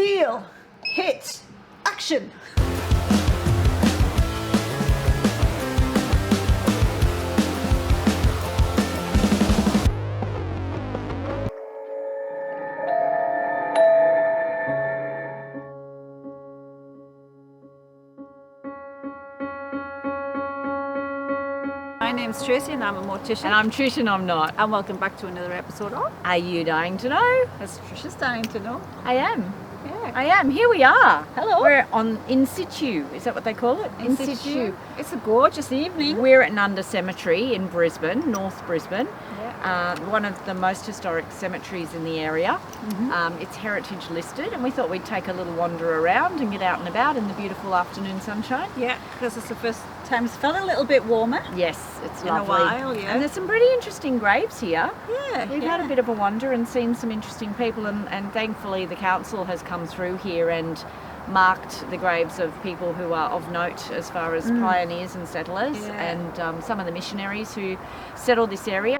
Seal, hit, action. My name's Tracy and I'm a mortician. And I'm Trish and I'm not. And welcome back to another episode of Are you dying to know? As Trish is dying to know. I am. Yeah. I am. Here we are. Hello. We're on in situ. Is that what they call it? In situ. It's a gorgeous evening. We're at Nunda Cemetery in Brisbane, North Brisbane. Yeah. One of the most historic cemeteries in the area. Mm-hmm. It's heritage listed, and we thought we'd take a little wander around and get out and about in the beautiful afternoon sunshine. Yeah, because it's the first time it's felt a little bit warmer. Yes, it's In lovely. a while, yeah. And there's some pretty interesting graves here. Yeah. We've had a bit of a wander and seen some interesting people, and thankfully the council has come through here and marked the graves of people who are of note as far as pioneers and settlers, Yeah. and some of the missionaries who settled this area.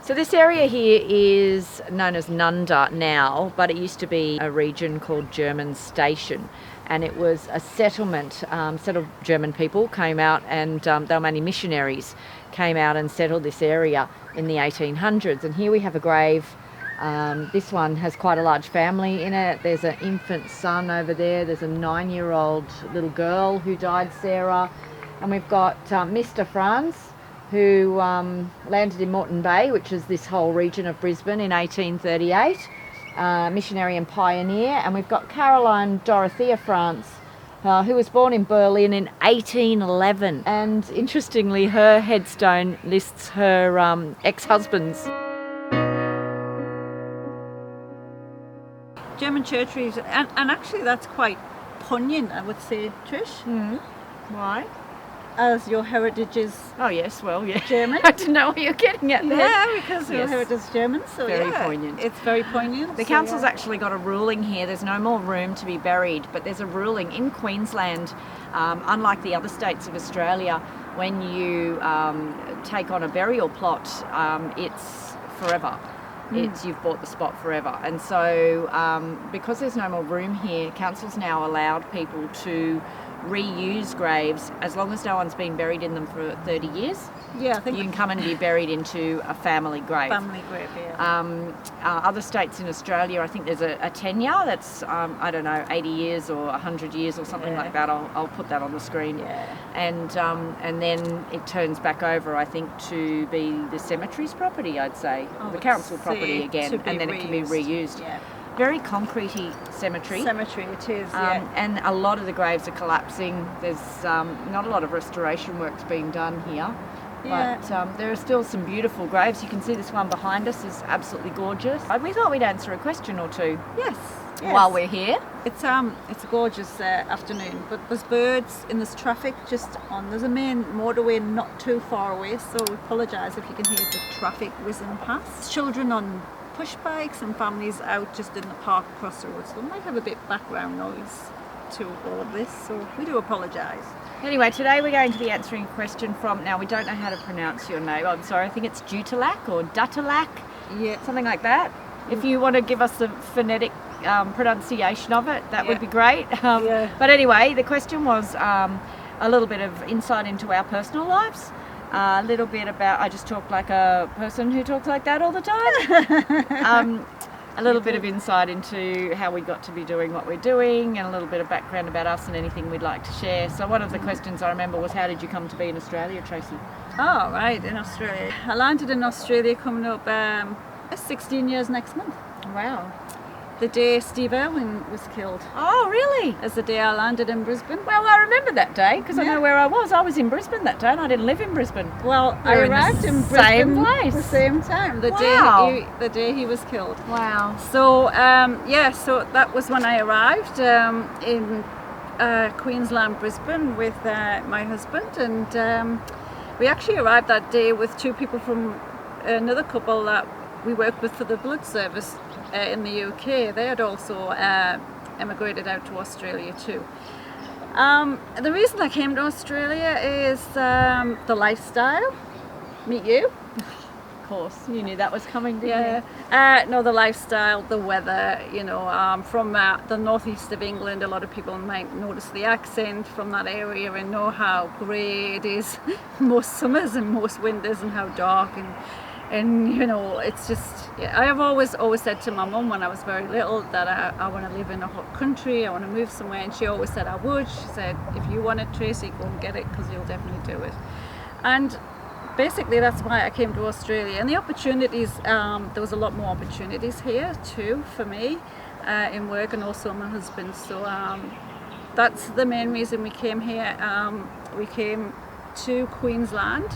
So this area here is known as Nunda now, but it used to be a region called German Station, and it was a settlement. Settled German people came out, and they were mainly missionaries, came out and settled this area in the 1800s. And here we have a grave. This one has quite a large family in it. There's an infant son over there. There's a 9-year-old little girl who died, Sarah. And we've got Mr. Franz, who landed in Moreton Bay, which is this whole region of Brisbane, in 1838, missionary and pioneer. And we've got Caroline Dorothea Franz, who was born in Berlin in 1811. And interestingly, her headstone lists her ex-husbands. German churches, and actually that's quite poignant, I would say, Trish, Why? as your heritage is Oh yes, well, yeah. German. I didn't know what you're getting at there. Yeah, because your Yes. heritage is German, so Very yeah, poignant. It's very poignant. The so, council's yeah. actually got a ruling here. There's no more room to be buried, but there's a ruling in Queensland, unlike the other states of Australia, when you take on a burial plot, it's forever. You've bought the spot forever. And so because there's no more room here, council's now allowed people to reuse graves as long as no one's been buried in them for 30 years. Yeah, I think You can come and be buried into a family grave. family grave, yeah. Other states in Australia, I think there's a tenure that's, I don't know, 80 years or 100 years or something Yeah. like that. I'll put that on the screen. Yeah. And then it turns back over, I think, to be the cemetery's property, I'd say. I The would council say property to again, be and then it can be reused. Yeah. Very concretey cemetery. Cemetery it is, yeah. And a lot of the graves are collapsing. There's not a lot of restoration work's being done here. Yeah. But there are still some beautiful graves. You can see this one behind us is absolutely gorgeous. We thought we'd answer a question or two Yes. while we're here. It's a gorgeous afternoon, but there's birds and there's traffic just on. There's a main motorway not too far away, so we apologise if you can hear the traffic whizzing past. Children on push bikes and families out just in the park across the road, so we might have a bit background noise to all of this, so we do apologise. Anyway, today we're going to be answering a question from, now we don't know how to pronounce your name, I'm sorry, I think it's Dutalak or Dutalak, Yeah. something like that. If you want to give us the phonetic pronunciation of it, that would be great. Yeah. But anyway, the question was a little bit of insight into our personal lives. A little bit about, I just talk like a person who talks like that all the time. A little bit of insight into how we got to be doing what we're doing, and a little bit of background about us and anything we'd like to share. So one of the questions I remember was, how did you come to be in Australia, Tracy? Oh, right, in Australia. I landed in Australia coming up 16 years next month. Wow. The day Steve Irwin was killed. Oh, really? As the day I landed in Brisbane. Well, I remember that day because I Yeah. know where I was. I was in Brisbane that day and I didn't live in Brisbane. Well, I We're in the arrived in Brisbane same place. the same time, the Wow. day he was killed. Wow. So so that was when I arrived in Queensland, Brisbane, with my husband, and we actually arrived that day with two people from another couple that we worked with for the blood service in the UK. They had also emigrated out to Australia too. The reason I came to Australia is the lifestyle. Meet you. course. You knew that was coming, didn't Yeah. you? No, the lifestyle, the weather, from the northeast of England, a lot of people might notice the accent from that area and know how grey it is most summers and most winters, and how dark and it's just, I have always said to my mum when I was very little that I want to live in a hot country, I want to move somewhere, and she always said I would. She said, if you want it, Tracy, go and get it, because you'll definitely do it. And basically that's why I came to Australia, and the opportunities, there was a lot more opportunities here too for me in work, and also my husband. So that's the main reason we came here. We came to Queensland.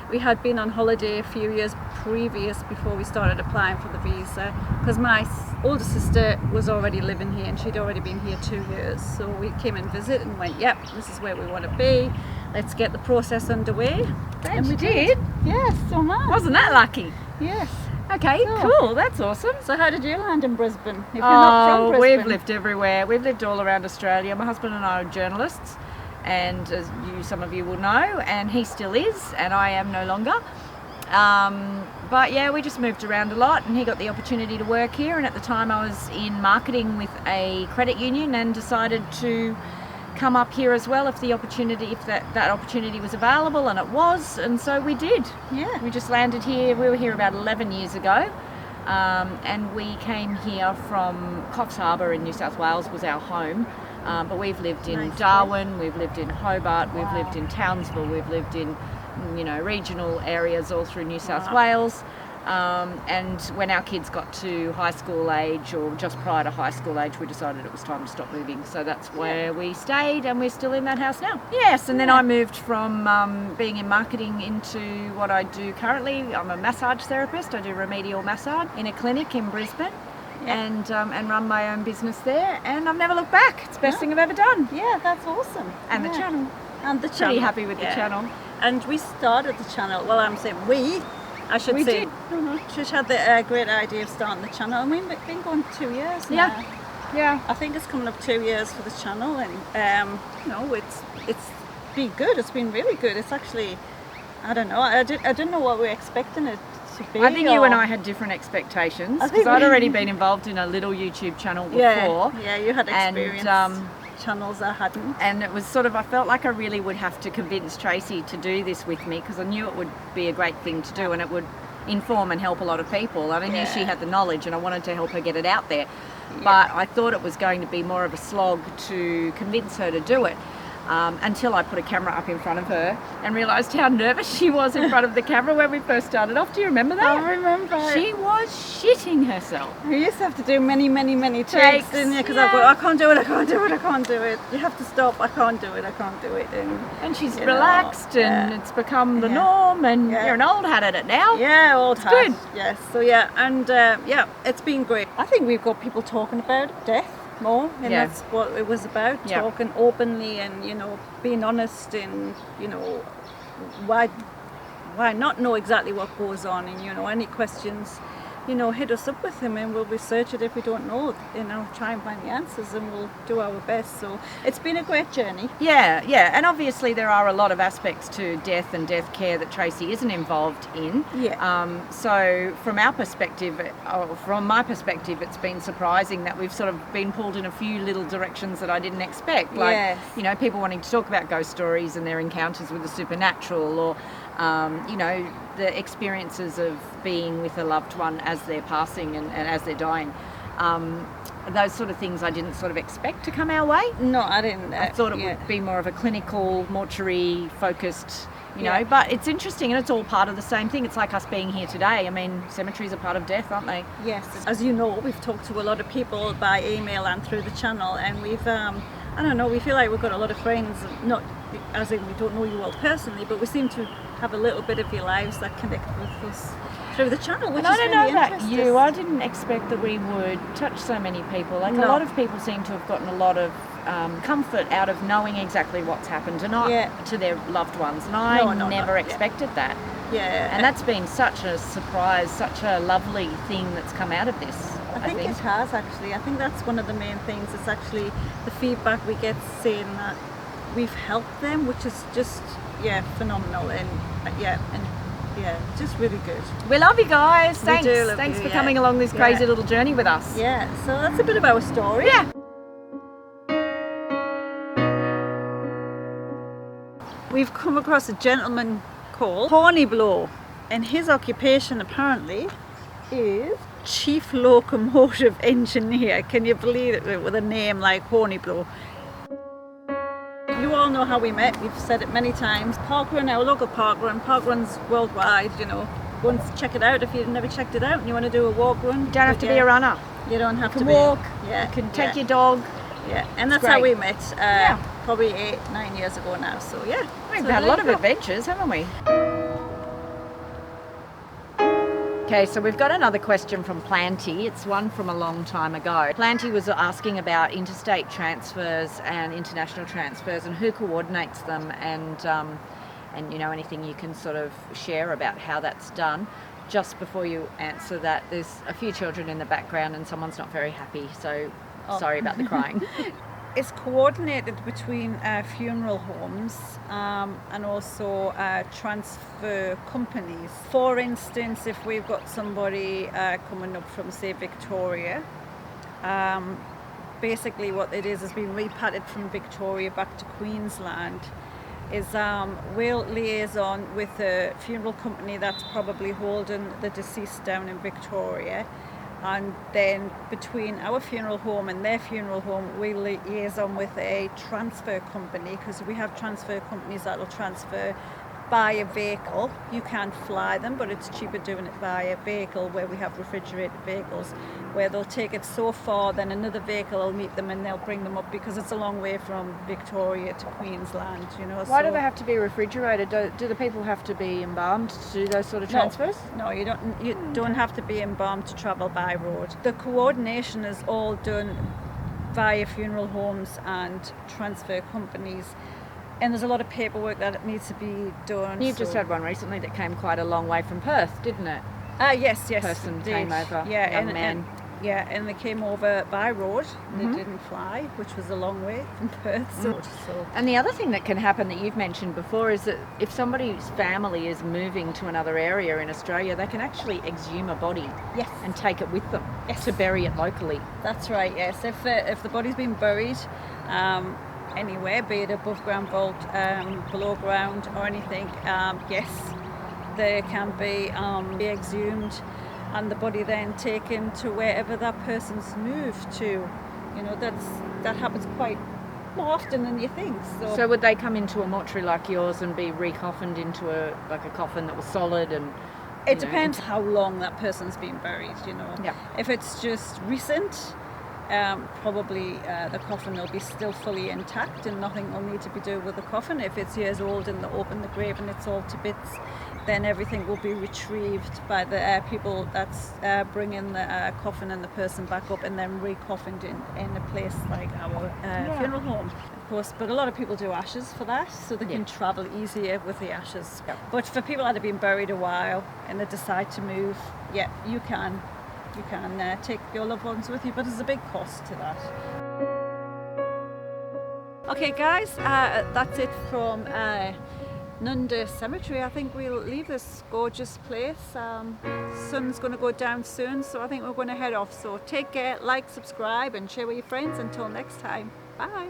We had been on holiday a few years previous before we started applying for the visa, because my older sister was already living here and she'd already been here 2 years. So we came and visit and went, yep, this is where we want to be. Let's get the process underway. And we did? Yes, so nice. Wasn't that lucky? Yes. Okay, So- cool. That's awesome. So how did you land in Brisbane? If you're not from Brisbane. We've lived everywhere. We've lived all around Australia. My husband and I are journalists, and as some of you will know, and he still is, and I am no longer. But yeah, we just moved around a lot, and he got the opportunity to work here, and at the time I was in marketing with a credit union and decided to come up here as well if that opportunity was available, and it was, and so we did. Yeah. We just landed here. We were here about 11 years ago, and we came here from Coffs Harbour in New South Wales was our home. But we've lived in Nice. Darwin, we've lived in Hobart, we've Wow. lived in Townsville, we've lived in, regional areas all through New South Wow. Wales. And when our kids got to high school age, or just prior to high school age, we decided it was time to stop moving. So that's where we stayed, and we're still in that house now. Yes, and then I moved from being in marketing into what I do currently. I'm a massage therapist. I do remedial massage in a clinic in Brisbane. Yeah. And run my own business there, and I've never looked back. It's the best No. thing I've ever done. Yeah, that's awesome. And Yeah. the channel. And the channel. Pretty happy with the Yeah. channel. And we started the channel, well, I'm saying I should We say. did. Trish had the great idea of starting the channel, and we've been going 2 years now. Yeah. I think it's coming up 2 years for the channel, and it's been good. It's been really good. It's actually, I don't know, I didn't know what we were expecting it to be. I think you and or- I had different expectations, I think because I'd we- already been involved in a little YouTube channel before. Yeah, you had And, experience. Channels I hadn't. And it was sort of, I felt like I really would have to convince Tracy to do this with me, because I knew it would be a great thing to do, and it would inform and help a lot of people. And I knew she Yeah. had the knowledge, and I wanted to help her get it out there. But I thought it was going to be more of a slog to convince her to do it. Until I put a camera up in front of her and realised how nervous she was in front of the camera when we first started off. Do you remember that? I remember. She was shitting herself. We used to have to do many takes, Takes, didn't you? Because yeah. I go, I can't do it. You have to stop. I can't do it. And she's You know, relaxed, and yeah. it's become the Yeah. norm, and Yeah. you're an old hat at it now. Yeah, old hat. good. Yes. So yeah, and it's been great. I think we've got people talking about death more, and Yeah. that's what it was about. Yeah. Talking openly, and being honest, and why not know exactly what goes on, and any questions, hit us up with them, and we'll research it if we don't know, try and find the answers, and we'll do our best. So it's been a great journey. Yeah, and obviously there are a lot of aspects to death and death care that Tracy isn't involved in. Yeah. So from my perspective, it's been surprising that we've sort of been pulled in a few little directions that I didn't expect. Like, Yes. people wanting to talk about ghost stories and their encounters with the supernatural, or the experiences of being with a loved one as they're passing and as they're dying. Those sort of things I didn't sort of expect to come our way. No, I didn't. I thought it would be more of a clinical, mortuary focused, Yeah. but it's interesting, and it's all part of the same thing. It's like us being here today. I mean, cemeteries are part of death, aren't they? Yes, as you know, we've talked to a lot of people by email and through the channel, and we've, I don't know, we feel like we've got a lot of friends, not as in we don't know you all personally, but we seem to have a little bit of your lives that connect with us through the channel, which And I is don't really know about interesting. you. I didn't expect that we would touch so many people. Like, a No. lot of people seem to have gotten a lot of comfort out of knowing exactly what's happened to their loved ones, and I never expected that. Yeah, And that's been such a surprise, such a lovely thing that's come out of this. I think it has actually. I think that's one of the main things. It's actually the feedback we get saying that we've helped them, which is just phenomenal, and Yeah, just really good. We love you guys. We Thanks. do love Thanks you, for yeah. coming along this crazy Yeah. little journey with us. Yeah, so that's a bit of our story. Yeah. We've come across a gentleman called Horniblow, and his occupation apparently is Chief Locomotive Engineer. Can you believe it, with a name like Horniblow? You all know how we met, we've said it many times. Parkrun, our local parkrun. Parkrun's worldwide, you know. Go and check it out if you've never checked it out and you want to do a walk run. You don't have to be a runner. You don't have You to can be. walk. Yeah. You can take your dog. Yeah, and that's great. how we met. Probably 8-9 years ago now. So yeah. We've So had a there lot you of go. adventures, haven't we? Okay, so we've got another question from Planty. It's one from a long time ago. Planty was asking about interstate transfers and international transfers and who coordinates them, and you know, anything you can sort of share about how that's done. Just before you answer that, there's a few children in the background and someone's not very happy, so sorry about the crying. It's coordinated between funeral homes and also transfer companies. For instance, if we've got somebody coming up from, say, Victoria, basically what it is being repatriated from Victoria back to Queensland, is we'll liaison with a funeral company that's probably holding the deceased down in Victoria, and then between our funeral home and their funeral home we liaison with a transfer company, because we have transfer companies that will transfer by a vehicle. You can't fly them, but it's cheaper doing it by a vehicle, where we have refrigerated vehicles where they'll take it so far, then another vehicle will meet them and they'll bring them up, because it's a long way from Victoria to Queensland, you know. Why do they have to be refrigerated? Do the people have to be embalmed to do those sort of transfers? No, you don't. You don't have to be embalmed to travel by road. The coordination is all done via funeral homes and transfer companies, and there's a lot of paperwork that needs to be done. You've just had one recently that came quite a long way from Perth, didn't it? Yes. Person came over, Yeah, young man. and they came over by road. They didn't fly, which was a long way from Perth. So And the other thing that can happen that you've mentioned before is that if somebody's family is moving to another area in Australia, they can actually exhume a body yes, and take it with them Yes. to bury it locally. that's right. Yes, if the body's been buried anywhere, be it above ground vault, below ground, or anything, yes, they can be exhumed, and the body then taken to wherever that person's moved to. You know, that happens quite more often than you think. So would they come into a mortuary like yours and be recoffined into a coffin that was solid? And it depends how long that person's been buried, you know. Yeah. If it's just recent, probably the coffin will be still fully intact and nothing will need to be done with the coffin. If it's years old and they open the grave and it's all to bits, then everything will be retrieved by the people that's bringing the coffin and the person back up, and then recoffined in a place like our funeral home, of course. But a lot of people do ashes for that, so they can travel easier with the ashes. Yeah. But for people that have been buried a while and they decide to move, you can take your loved ones with you, but there's a big cost to that. Okay guys, that's it from Nunda Cemetery. I think we'll leave this gorgeous place. Sun's going to go down soon, so I think we're going to head off. So take care, like, subscribe and share with your friends. Until next time, bye.